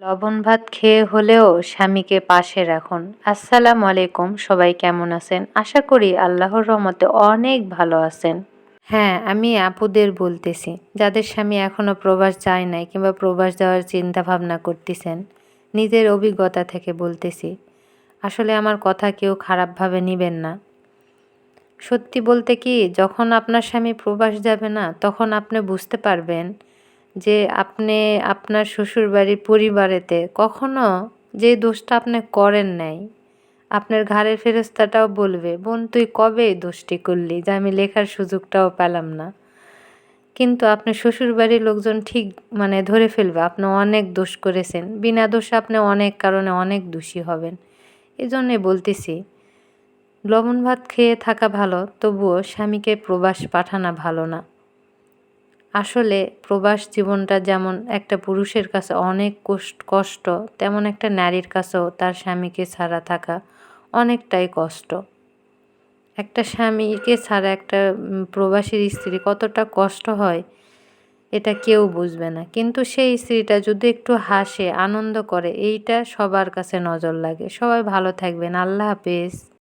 লবণ ভাত খেয়ে হলেও স্বামীকে পাশে রাখুন। আসসালামু আলাইকুম, সবাই কেমন আছেন? আশা করি আল্লাহর রহমতে অনেক ভালো আছেন। হ্যাঁ, আমি আপুদের বলতেছি, যাদের স্বামী এখনো প্রবাস যায় নাই কিংবা প্রবাস যাওয়ার চিন্তা ভাবনা করতেছেন। নিজের অভিজ্ঞতা থেকে বলতেছি, আসলে আমার কথা কেউ খারাপভাবে নিবেন না। সত্যি বলতে কি, যখন আপনার স্বামী প্রবাস যাবে না, তখন আপনি বুঝতে পারবেন যে আপনি আপনার শ্বশুরবাড়ির পরিবারেতে কখনো যে দোষটা আপনি করেন নাই, আপনার ঘাড়ের ফেরেশতাটাও বলবে, বোন তুই কবে এই দোষটি করলি যে আমি লেখার সুযোগটাও পেলাম না। কিন্তু আপনার শ্বশুরবাড়ির লোকজন ঠিক ধরে ফেলবে আপনি অনেক দোষ করেছেন, বিনা দোষে আপনি অনেক কারণে অনেক দোষী হবেন। এই জন্যে বলতেছি, লবণ ভাত খেয়ে থাকা ভালো, তবুও স্বামীকে প্রবাস পাঠানো ভালো না। আসলে প্রবাস জীবনটা যেমন একটা পুরুষের কাছে অনেক কষ্ট, তেমন একটা নারীর কাছেও তার স্বামীকে ছাড়া থাকা অনেকটাই কষ্ট। একটা স্বামীকে ছাড়া একটা প্রবাসীর স্ত্রী কতটা কষ্ট হয়, এটা কেউ বুঝবে না। কিন্তু সেই স্ত্রীটা যদি একটু হাসে, আনন্দ করে, এইটা সবার কাছে নজর লাগে। সবাই ভালো থাকবেন। আল্লাহ হাফেজ।